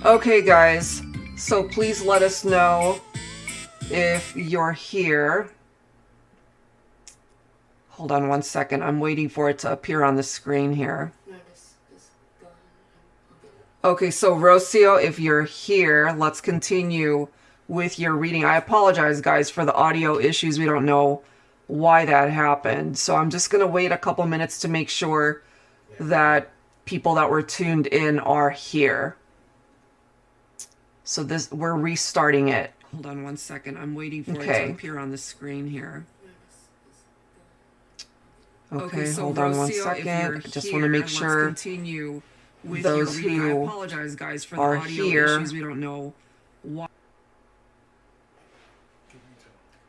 Okay, guys, so please let us know if you're here. Hold on one second. I'm waiting for it to appear on the screen here. Okay, so Rocio, if you're here, let's continue with your reading. I apologize, guys, for the audio issues. We don't know why that happened. So I'm just going to wait a couple minutes to make sure that people that were tuned in are here. So we're restarting it. Hold on one second. I'm waiting for it to appear on the screen here. Okay, so hold on one second. I just want to make sure continue with those who I apologize, guys, for the audio issues. We don't know why.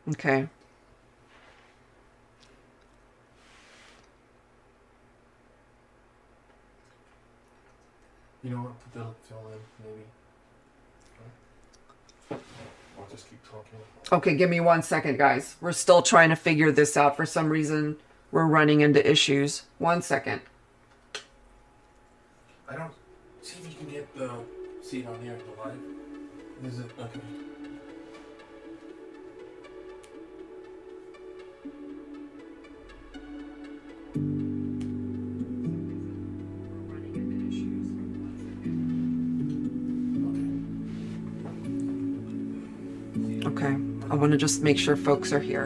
Okay. You know what? Put that fill in, maybe. I'll just keep talking. Okay, give me 1 second, guys. We're still trying to figure this out. For some reason, we're running into issues. 1 second. I don't... See if you can get the seat on here, the live. Is it... Okay. Okay, I want to just make sure folks are here.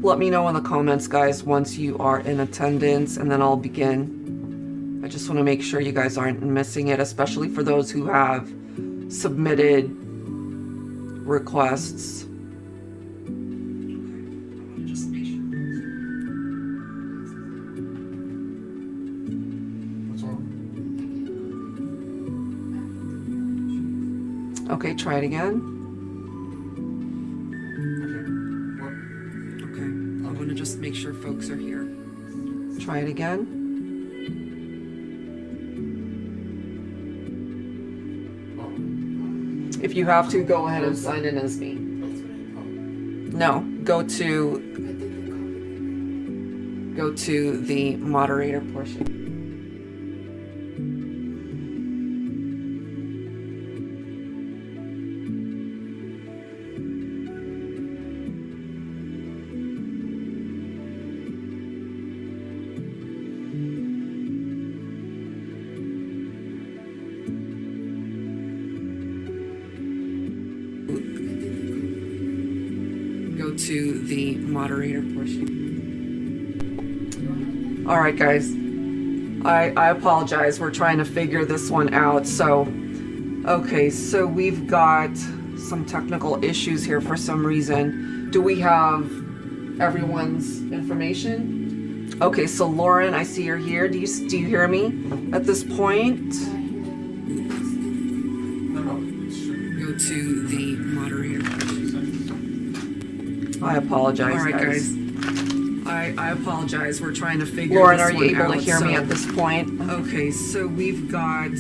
Let me know in the comments, guys, once you are in attendance, and then I'll begin. I just want to make sure you guys aren't missing it, especially for those who have submitted requests. What's wrong? Okay, try it again. I want to just make sure folks are here. Try it again. If you have to, go ahead and sign in as me. No, go to the moderator portion. To the moderator portion. All right, guys. I apologize. We're trying to figure this one out. So, okay, so we've got some technical issues here for some reason. Do we have everyone's information? Okay, so Lauren, I see you're here. Do you hear me at this point? Go to the moderator portion. I apologize, all right, guys. I apologize. We're trying to figure Lauren, this one out. Lauren, are you able to hear me at this point? Okay, so we've got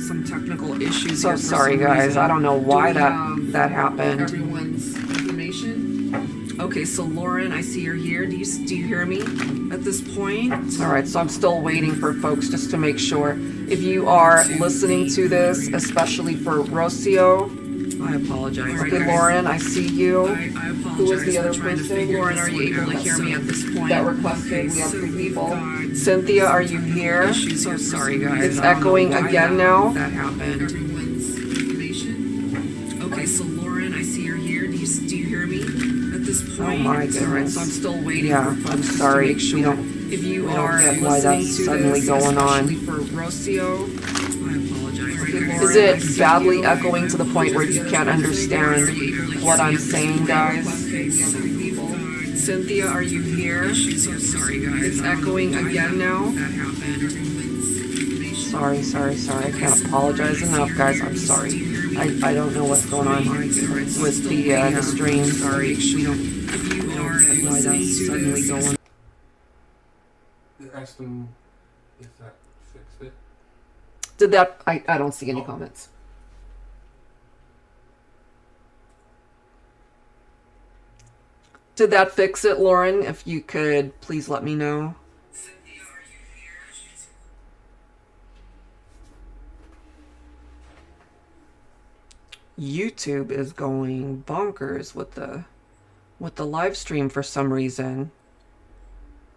some technical issues. So sorry, guys. I don't know why that happened. Everyone's information. Okay, so Lauren, I see you're here. Do you hear me at this point? All right, so I'm still waiting for folks just to make sure. If you are listening to this, especially for Rocio, I apologize. Okay, Lauren, I see you. I apologize. Who was the other person? Lauren, are you able to hear me at this point? That requested. We have 3 people. Cynthia, are you here? So sorry, guys. It's echoing again now. That happened. Everyone's information. Okay, so Lauren, I see you're here. Do you hear me at this point? Oh my goodness. All right, so I'm still waiting. Yeah, I'm sorry. We don't. If you are listening to suddenly going on. For Rocio. Is it badly echoing to the point where you can't understand what I'm saying, guys? Cynthia, are you here? So sorry, guys. It's echoing again now. Sorry. I can't apologize enough, guys. I'm sorry. I don't know what's going on with the stream. Sorry. We don't. If you are why that's suddenly going. Ask them if that fixed it. Did that? I don't see any comments. Did that fix it, Lauren? If you could please let me know. YouTube is going bonkers with the live stream for some reason.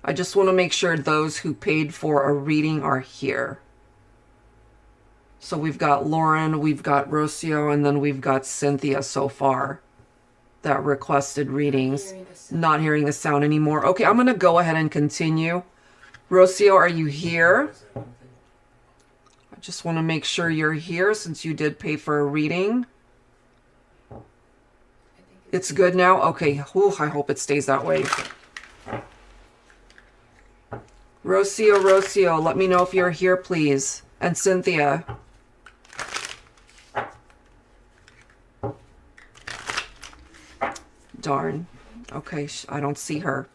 I just want to make sure those who paid for a reading are here. So we've got Lauren, we've got Rocio, and then we've got Cynthia so far that requested readings. Not hearing the sound anymore. Okay, I'm going to go ahead and continue. Rocio, are you here? I just want to make sure you're here since you did pay for a reading. It's good now? Okay, ooh, I hope it stays that way. Rocio, let me know if you're here, please. And Cynthia. Darn. Okay, I don't see her.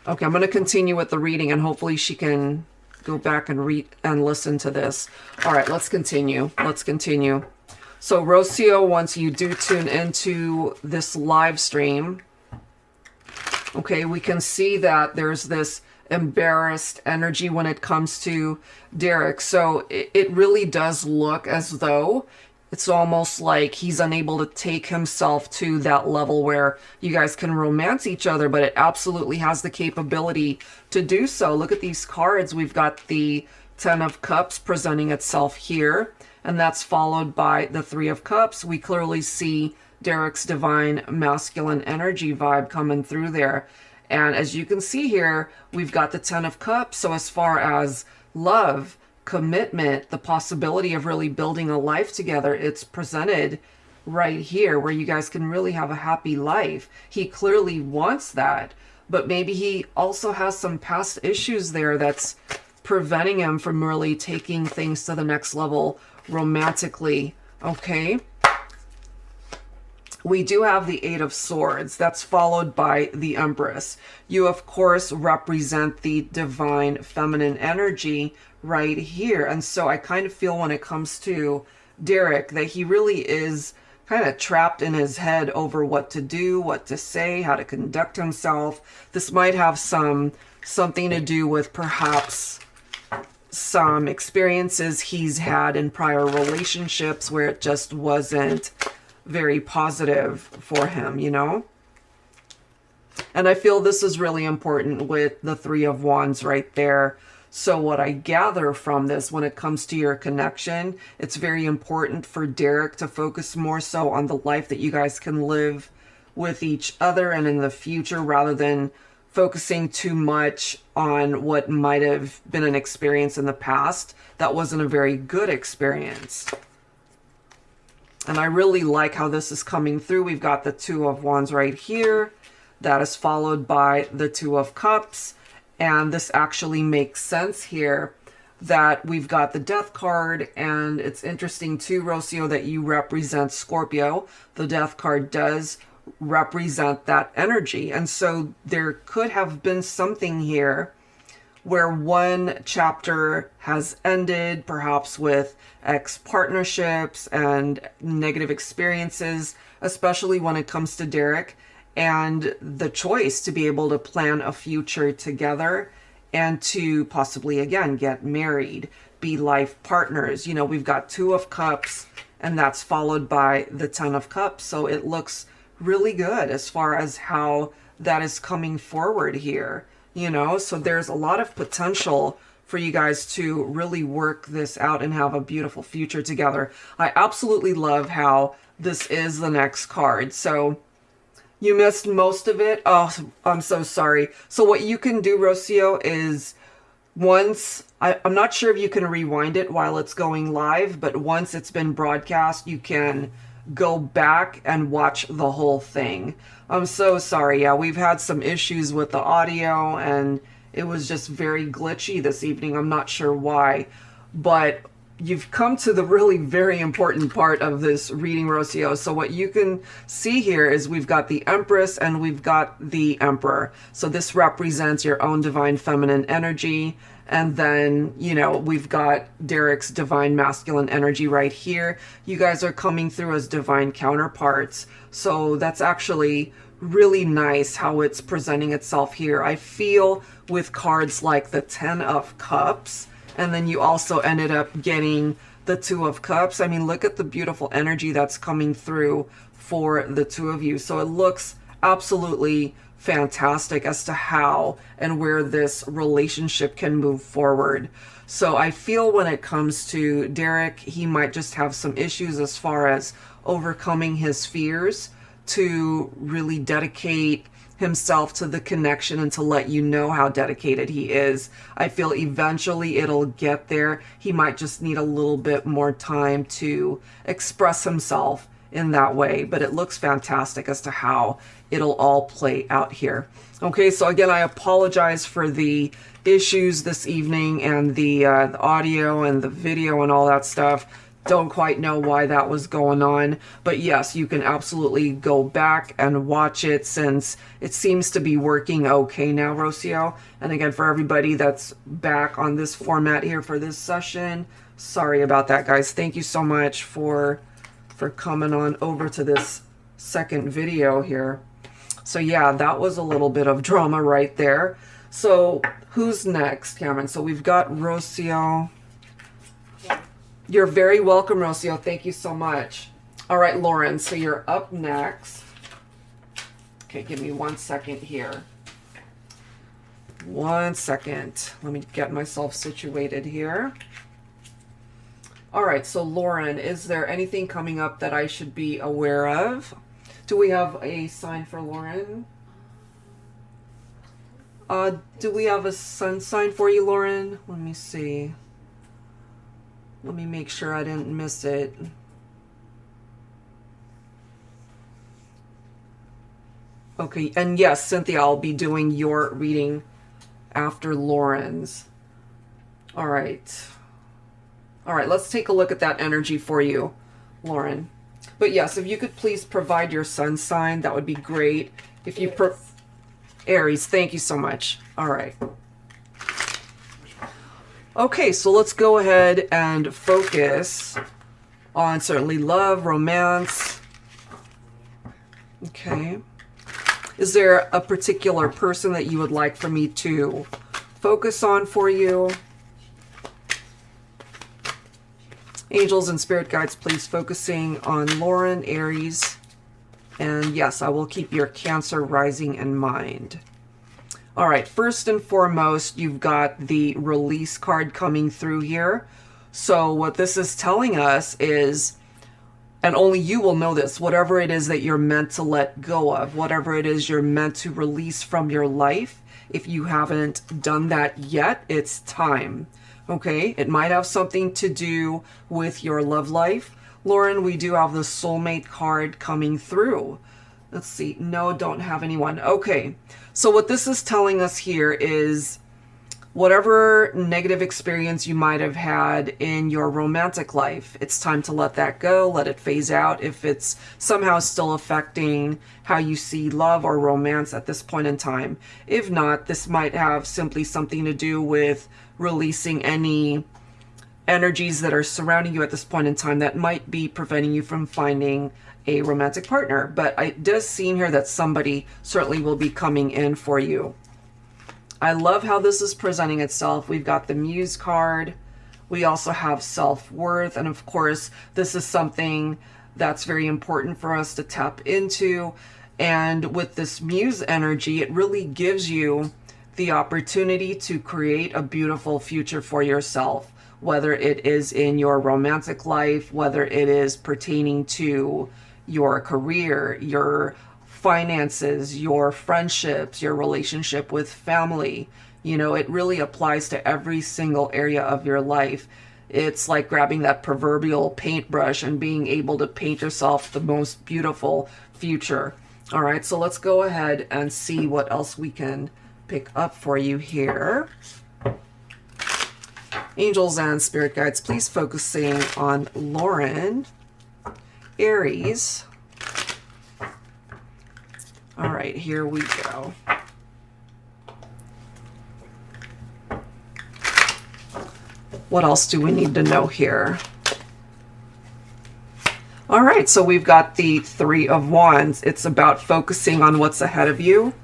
Okay, I'm going to continue with the reading and hopefully she can go back and read and listen to this. All right, let's continue. Let's continue. So Rocio, once you do tune into this live stream, okay, we can see that there's this embarrassed energy when it comes to Derek. So it really does look as though it's almost like he's unable to take himself to that level where you guys can romance each other, but it absolutely has the capability to do so. Look at these cards. We've got the 10 of Cups presenting itself here, and that's followed by the 3 of Cups. We clearly see Derek's divine masculine energy vibe coming through there. And as you can see here, we've got the 10 of Cups. So as far as love, commitment, the possibility of really building a life together, it's presented right here where you guys can really have a happy life. He clearly wants that, but maybe he also has some past issues there that's preventing him from really taking things to the next level romantically. Okay. We do have the 8 of Swords. That's followed by the Empress. You, of course, represent the divine feminine energy right here. And so I kind of feel when it comes to Derek that he really is kind of trapped in his head over what to do, what to say, how to conduct himself. This might have something to do with perhaps some experiences he's had in prior relationships where it just wasn't very positive for him, you know? And I feel this is really important with the 3 of Wands right there. So what I gather from this when it comes to your connection, it's very important for Derek to focus more so on the life that you guys can live with each other and in the future rather than focusing too much on what might have been an experience in the past that wasn't a very good experience. And I really like how this is coming through. We've got the 2 of Wands right here. That is followed by the 2 of Cups. And this actually makes sense here that we've got the Death card. And it's interesting too, Rocio, that you represent Scorpio. The Death card does represent that energy. And so there could have been something here where one chapter has ended, perhaps with ex-partnerships and negative experiences, especially when it comes to Derek, and the choice to be able to plan a future together and to possibly, again, get married, be life partners. You know, we've got 2 of Cups, and that's followed by the 10 of Cups. So it looks really good as far as how that is coming forward here. You know, so there's a lot of potential for you guys to really work this out and have a beautiful future together. I absolutely love how this is the next card. So you missed most of it. Oh, I'm so sorry. So what you can do, Rocio, is once, I'm not sure if you can rewind it while it's going live, but once it's been broadcast, you can go back and watch the whole thing. I'm so sorry. Yeah, we've had some issues with the audio and it was just very glitchy this evening. I'm not sure why, but you've come to the really very important part of this reading, Rocio. So what you can see here is we've got the Empress and we've got the Emperor. So this represents your own divine feminine energy. And then, you know, we've got Derek's divine masculine energy right here. You guys are coming through as divine counterparts. So that's actually really nice how it's presenting itself here. I feel with cards like the 10 of Cups, and then you also ended up getting the Two of Cups. I mean, look at the beautiful energy that's coming through for the two of you. So it looks absolutely fantastic as to how and where this relationship can move forward. So I feel when it comes to Derek, he might just have some issues as far as overcoming his fears to really dedicate himself to the connection and to let you know how dedicated he is. I feel eventually it'll get there. He might just need a little bit more time to express himself in that way, but it looks fantastic as to how it'll all play out here. Okay, so again, I apologize for the issues this evening and the audio and the video and all that stuff. Don't quite know why that was going on, but yes, you can absolutely go back and watch it since it seems to be working okay now, Rocio. And again, for everybody that's back on this format here for this session, sorry about that, guys. Thank you so much for coming on over to this second video here. So yeah, that was a little bit of drama right there. So who's next, Cameron? So we've got Rocio. You're very welcome, Rocio. Thank you so much. All right, Lauren, so you're up next. Okay, give me 1 second here. 1 second. Let me get myself situated here. All right, so Lauren, is there anything coming up that I should be aware of? Do we have a sign for Lauren? Do we have a sun sign for you, Lauren? Let me see. Let me make sure I didn't miss it. Okay, and yes, Cynthia, I'll be doing your reading after Lauren's. All right. All right, let's take a look at that energy for you, Lauren. But yes, if you could please provide your sun sign, that would be great. If you Aries, thank you so much. All right. Okay, so let's go ahead and focus on certainly love, romance. Okay. Is there a particular person that you would like for me to focus on for you? Angels and spirit guides, please focusing on Lauren, Aries. And yes, I will keep your Cancer rising in mind. All right, first and foremost, you've got the release card coming through here. So what this is telling us is, and only you will know this, whatever it is that you're meant to let go of, whatever it is you're meant to release from your life, if you haven't done that yet, it's time. Okay, it might have something to do with your love life. Lauren, we do have the soulmate card coming through. Let's see. No, don't have anyone. Okay, so what this is telling us here is whatever negative experience you might have had in your romantic life, it's time to let that go, let it phase out if it's somehow still affecting how you see love or romance at this point in time. If not, this might have simply something to do with releasing any energies that are surrounding you at this point in time that might be preventing you from finding a romantic partner. But it does seem here that somebody certainly will be coming in for you. I love how this is presenting itself. We've got the Muse card. We also have self-worth. And of course, this is something that's very important for us to tap into. And with this Muse energy, it really gives you the opportunity to create a beautiful future for yourself, whether it is in your romantic life, whether it is pertaining to your career, your finances, your friendships, your relationship with family. You know, it really applies to every single area of your life. It's like grabbing that proverbial paintbrush and being able to paint yourself the most beautiful future. All right, so let's go ahead and see what else we can pick up for you here. Angels and spirit guides, please focusing on Lauren, Aries. All right, here we go. What else do we need to know here? All right, so we've got the Three of Wands. It's about focusing on what's ahead of you,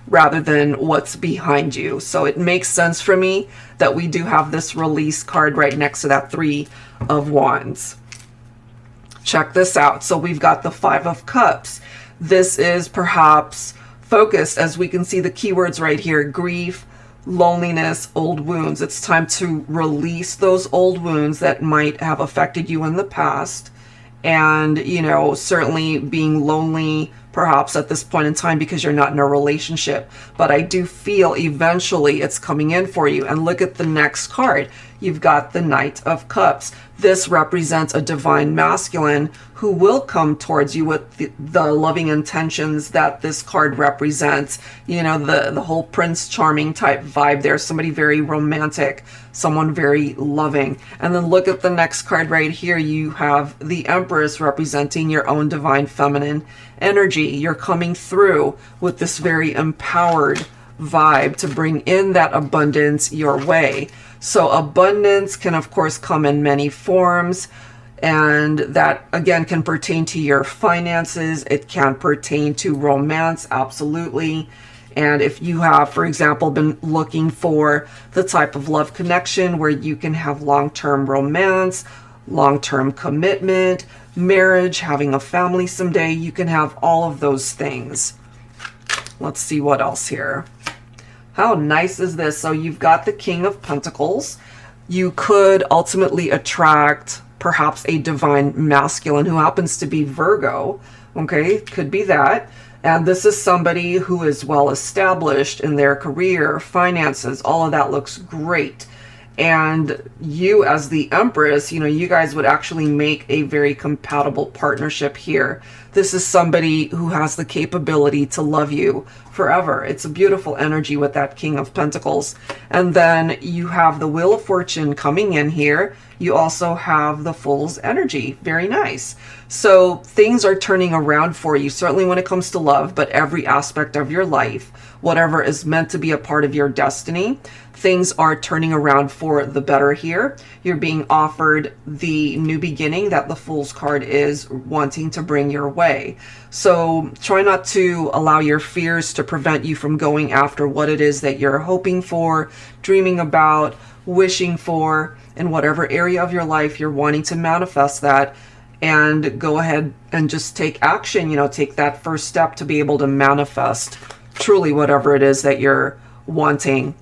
rather than what's behind you. So it makes sense for me that we do have this release card right next to that 3 of Wands. Check this out. So we've got the 5 of Cups. This is perhaps focused, as we can see the keywords right here: grief, loneliness, old wounds. It's time to release those old wounds that might have affected you in the past. And, you know, certainly being lonely perhaps at this point in time because you're not in a relationship. But I do feel eventually it's coming in for you. And look at the next card. You've got the Knight of Cups. This represents a divine masculine who will come towards you with the loving intentions that this card represents. You know, the whole Prince Charming type vibe there. Somebody very romantic, someone very loving. And then look at the next card right here. You have the Empress representing your own divine feminine energy. You're coming through with this very empowered vibe to bring in that abundance your way. So abundance can of course come in many forms, and that again can pertain to your finances. It can pertain to romance, absolutely. And if you have, for example, been looking for the type of love connection where you can have long-term romance, long-term commitment, marriage, having a family someday, you can have all of those things. Let's see what else here. How nice is this? So you've got the King of Pentacles. You could ultimately attract perhaps a divine masculine who happens to be Virgo. Okay, could be that. And this is somebody who is well established in their career, finances, all of that looks great. And you as the Empress, you know, you guys would actually make a very compatible partnership here. This is somebody who has the capability to love you forever. It's a beautiful energy with that King of Pentacles. And then you have the Wheel of Fortune coming in here. You also have the Fool's energy. Very nice. So things are turning around for you, certainly when it comes to love, but every aspect of your life, whatever is meant to be a part of your destiny, things are turning around for the better here. You're being offered the new beginning that the Fool's card is wanting to bring your way. So try not to allow your fears to prevent you from going after what it is that you're hoping for, dreaming about, wishing for, in whatever area of your life you're wanting to manifest that. And go ahead and just take action, you know, take that first step to be able to manifest truly whatever it is that you're wanting.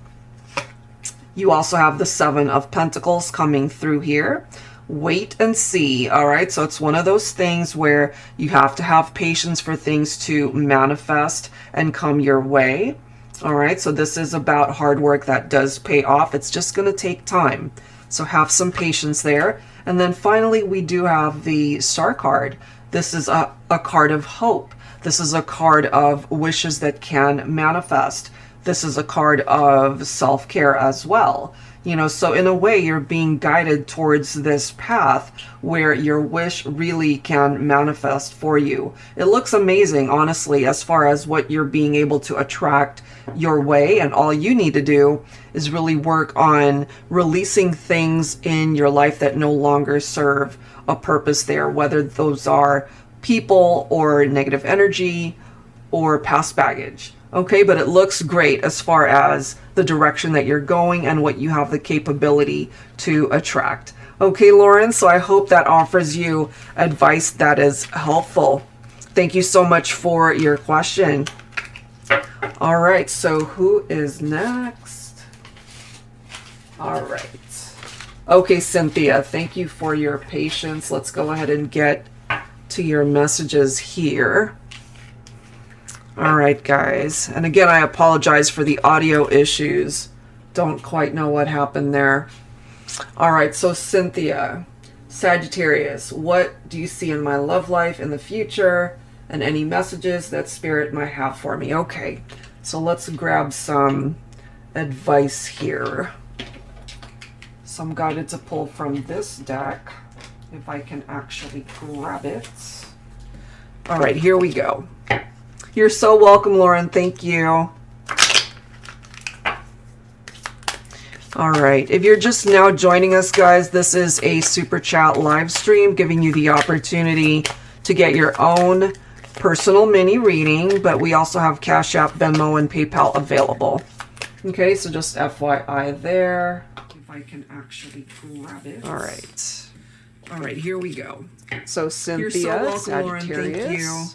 You also have the 7 of Pentacles coming through here. Wait and see. All right. So it's one of those things where you have to have patience for things to manifest and come your way. All right. So this is about hard work that does pay off. It's just going to take time. So have some patience there. And then finally, we do have the Star card. This is a card of hope. This is a card of wishes that can manifest. This is a card of self-care as well. You know, so in a way, you're being guided towards this path where your wish really can manifest for you. It looks amazing, honestly, as far as what you're being able to attract your way. And all you need to do is really work on releasing things in your life that no longer serve a purpose there, whether those are people or negative energy or past baggage. Okay, but it looks great as far as the direction that you're going and what you have the capability to attract. Okay, Lauren, so I hope that offers you advice that is helpful. Thank you so much for your question. All right, so who is next? All right. Okay, Cynthia, thank you for your patience. Let's go ahead and get to your messages here. All right, guys. And again, I apologize for the audio issues. Don't quite know what happened there. All right, so Cynthia, Sagittarius, what do you see in my love life in the future? And any messages that Spirit might have for me? Okay, so let's grab some advice here. So I'm guided to pull from this deck, if I can actually grab it. All right, here we go. You're so welcome, Lauren. Thank you. All right. If you're just now joining us, guys, this is a Super Chat live stream giving you the opportunity to get your own personal mini reading, but we also have Cash App, Venmo, and PayPal available. Okay, so just FYI there. If I can actually grab it. All right. All right, here we go. So Cynthia, Sagittarius. Thank you.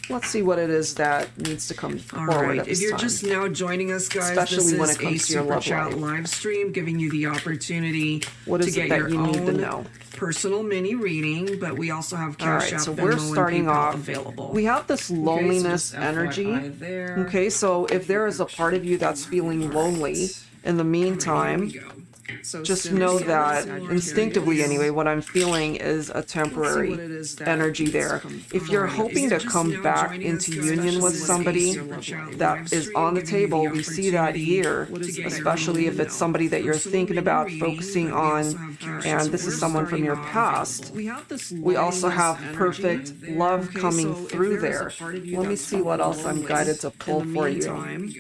Let's see what it is that needs to come forward at this time. If you're just now joining us, guys, especially when it comes to your love life. Live stream, giving you the opportunity to get your own personal mini reading, but we also have Cash App, Venmo, and PayPal available. So we're starting off. We have this loneliness energy. Okay, so if there is a part of you that's feeling lonely, in the meantime, just know that instinctively anyway, what I'm feeling is a temporary energy there. If you're hoping to come back into union with somebody, that is on the table. We see that here, especially if it's somebody that you're thinking about focusing on, and this is someone from your past. We also have perfect love coming through there. Let me see what else I'm guided to pull for you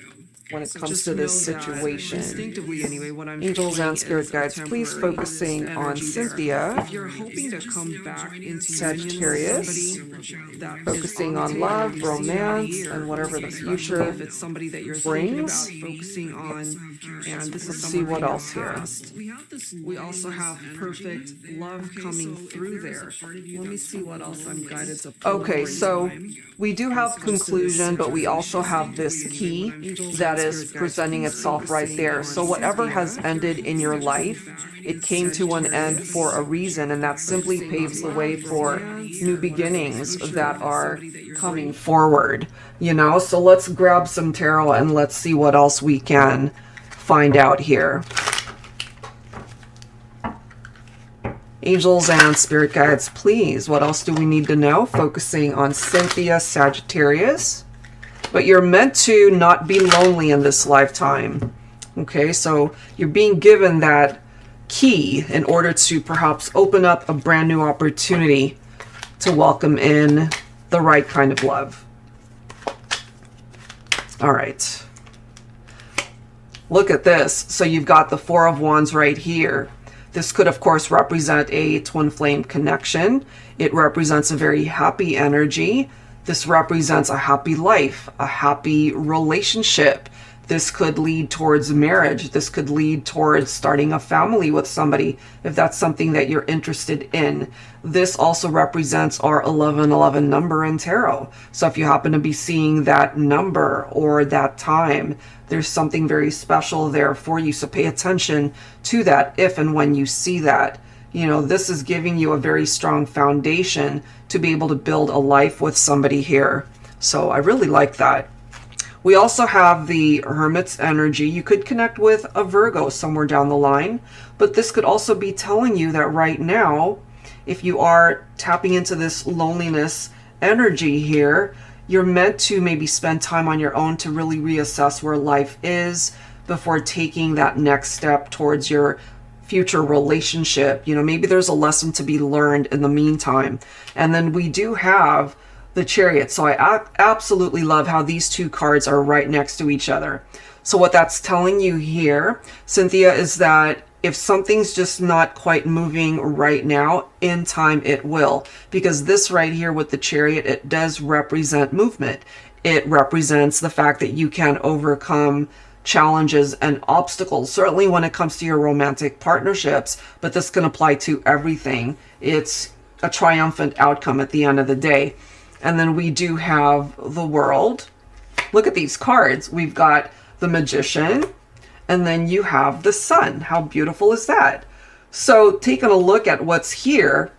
when it comes to this situation. Angels and spirit guides, please focusing on Cynthia. If you're hoping to come back into Sagittarius, focusing on love, romance, and whatever the future brings. Focusing on, and let's see what else here. We also have perfect love coming through there. Let me see what else I'm guided to pull. Okay, so we do have conclusion, but we also have this key that is presenting itself right there. So whatever has ended in your life, it came to an end for a reason, and that simply paves the way for new beginnings that are coming forward, you know? So let's grab some tarot and let's see what else we can find out here. Angels and spirit guides, please, what else do we need to know? Focusing on Cynthia, Sagittarius. But you're meant to not be lonely in this lifetime. Okay, so you're being given that key in order to perhaps open up a brand new opportunity to welcome in the right kind of love. All right. Look at this. So you've got the Four of Wands right here. This could, of course, represent a twin flame connection. It represents a very happy energy. This represents a happy life, a happy relationship. This could lead towards marriage. This could lead towards starting a family with somebody, if that's something that you're interested in. This also represents our 1111 number in tarot. So if you happen to be seeing that number or that time, there's something very special there for you. So pay attention to that if and when you see that. You know, this is giving you a very strong foundation to be able to build a life with somebody here. So I really like that. We also have the Hermit's energy. You could connect with a Virgo somewhere down the line, but this could also be telling you that right now, if you are tapping into this loneliness energy here, you're meant to maybe spend time on your own to really reassess where life is before taking that next step towards your future relationship. You know, maybe there's a lesson to be learned in the meantime. And then we do have the Chariot. So I absolutely love how these two cards are right next to each other. So what that's telling you here, Cynthia, is that if something's just not quite moving right now, in time it will. Because this right here with the Chariot, it does represent movement. It represents the fact that you can overcome challenges and obstacles, certainly when it comes to your romantic partnerships, but this can apply to everything. It's a triumphant outcome at the end of the day. And then we do have the World. Look at these cards. We've got the Magician, and then you have the Sun. How beautiful is that? So taking a look at what's here,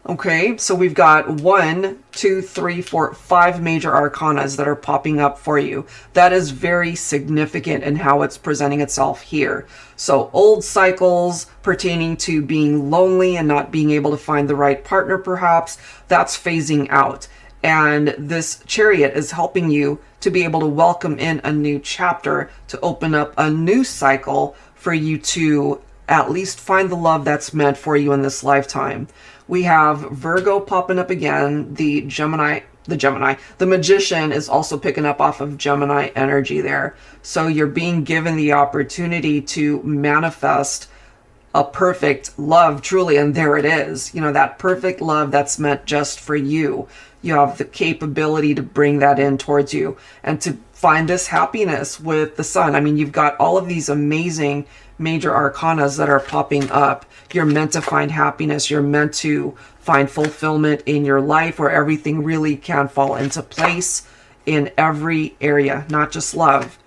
okay, so we've got 1, 2, 3, 4, 5 major arcanas that are popping up for you. That is very significant in how it's presenting itself here. So old cycles pertaining to being lonely and not being able to find the right partner, perhaps, that's phasing out. And this Chariot is helping you to be able to welcome in a new chapter, to open up a new cycle for you to at least find the love that's meant for you in this lifetime. We have Virgo popping up again, the Magician is also picking up off of Gemini energy there. So you're being given the opportunity to manifest a perfect love, truly, and there it is. You know, that perfect love that's meant just for you. you have the capability to bring that in towards you and to find this happiness with the sun. I mean, you've got all of these amazing major arcanas that are popping up. You're meant to find happiness. You're meant to find fulfillment in your life where everything really can fall into place in every area, not just love.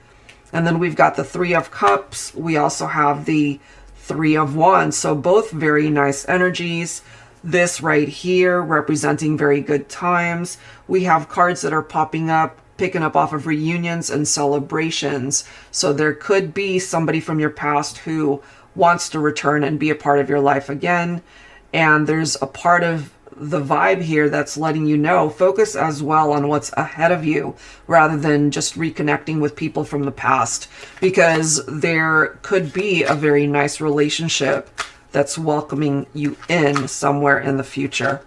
And then we've got the Three of Cups. We also have the Three of Wands. So both very nice energies. This right here representing very good times. We have cards that are popping up, picking up off of reunions and celebrations. So there could be somebody from your past who wants to return and be a part of your life again. And there's a part of the vibe here that's letting you know, focus as well on what's ahead of you rather than just reconnecting with people from the past, because there could be a very nice relationship that's welcoming you in somewhere in the future.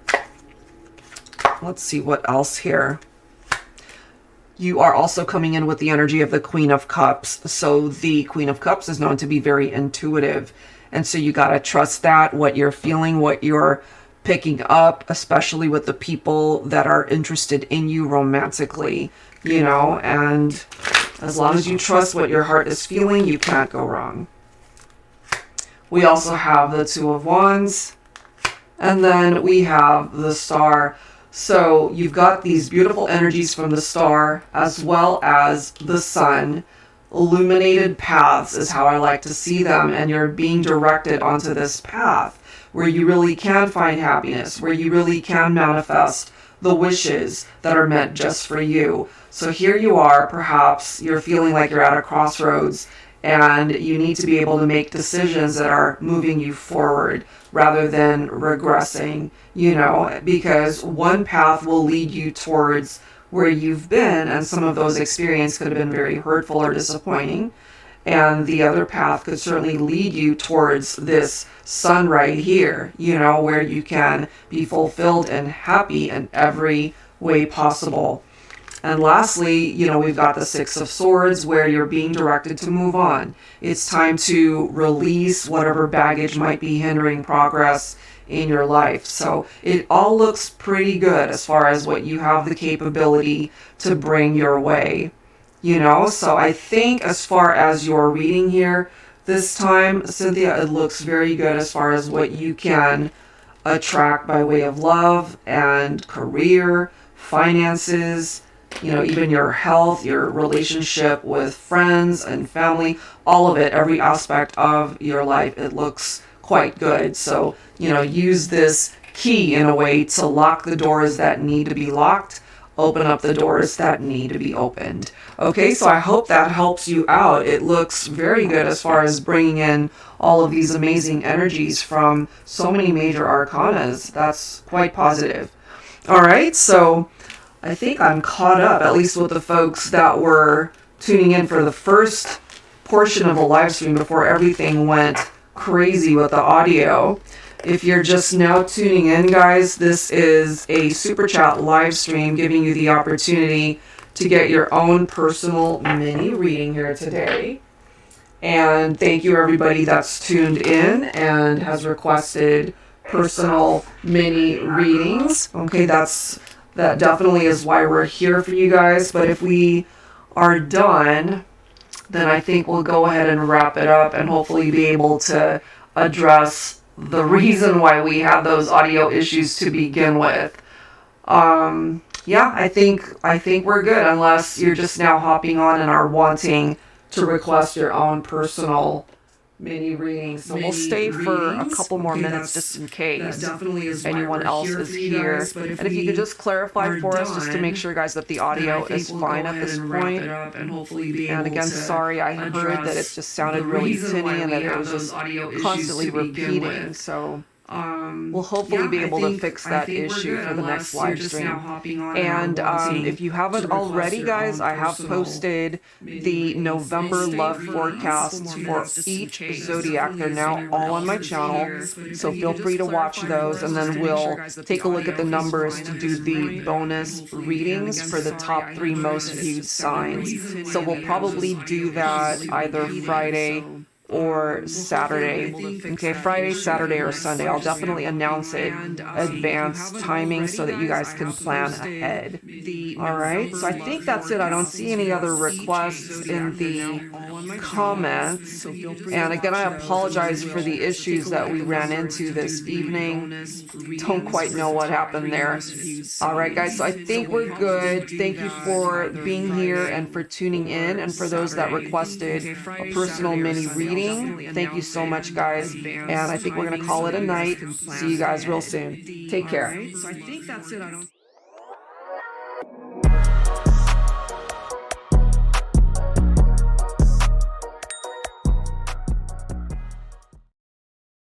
Let's see what else here. You are also coming in with the energy of the Queen of Cups. So the Queen of Cups is known to be very intuitive. And so you got to trust that, what you're feeling, what you're picking up, especially with the people that are interested in you romantically, you know, and as long as you trust what your heart is feeling, you can't go wrong. We also have the Two of Wands, and then we have the Star. So you've got these beautiful energies from the Star as well as the Sun. Illuminated paths is how I like to see them, and you're being directed onto this path where you really can find happiness, where you really can manifest the wishes that are meant just for you. So here you are, perhaps you're feeling like you're at a crossroads and you need to be able to make decisions that are moving you forward rather than regressing, you know, because one path will lead you towards where you've been, and some of those experiences could have been very hurtful or disappointing. And the other path could certainly lead you towards this sun right here, you know, where you can be fulfilled and happy in every way possible. And lastly, you know, we've got the Six of Swords where you're being directed to move on. It's time to release whatever baggage might be hindering progress in your life. So it all looks pretty good as far as what you have the capability to bring your way. You know, so I think as far as your reading here this time, Cynthia, it looks very good as far as what you can attract by way of love and career, finances, you know, even your health, your relationship with friends and family, all of it, every aspect of your life, it looks quite good. So, you know, use this key in a way to lock the doors that need to be locked, open up the doors that need to be opened. Okay, so I hope that helps you out. It looks very good as far as bringing in all of these amazing energies from so many major arcanas. That's quite positive. All right, so I think I'm caught up, at least with the folks that were tuning in for the first portion of the live stream before everything went crazy with the audio. If you're just now tuning in, guys, this is a Super Chat live stream giving you the opportunity to get your own personal mini reading here today. And thank you everybody that's tuned in and has requested personal mini readings. Okay, that definitely is why we're here for you guys. But if we are done, then I think we'll go ahead and wrap it up and hopefully be able to address the reason why we had those audio issues to begin with. Yeah, I think we're good, unless you're just now hopping on and are wanting to request your own personal mini readings. So we'll stay for a couple more minutes just in case anyone else is here. And if you could just clarify for us, just to make sure, guys, that the audio is fine at this point. And again, sorry, I heard that it just sounded really tinny and that it was just constantly repeating. So we'll hopefully be able to fix that issue for the next live stream. And if you haven't already, guys, I have posted the November love forecasts for each zodiac. They're now all on my channel, so feel free to watch those, and then we'll take a look at the numbers to do the bonus readings for the top 3 most viewed signs. So we'll probably do that either Friday or Saturday. Okay, Friday, Saturday, or Sunday. I'll definitely announce it advanced timing so that you guys can plan ahead. All right, so I think that's it. I don't see any other requests in the comments. And again, I apologize for the issues that we ran into this evening. Don't quite know what happened there. All right, guys, so I think we're good. Thank you for being here and for tuning in. And for those that requested a personal mini reading, thank you so much, guys. And I think we're going to call it a night. See you guys real soon. Take care. So I think that's it.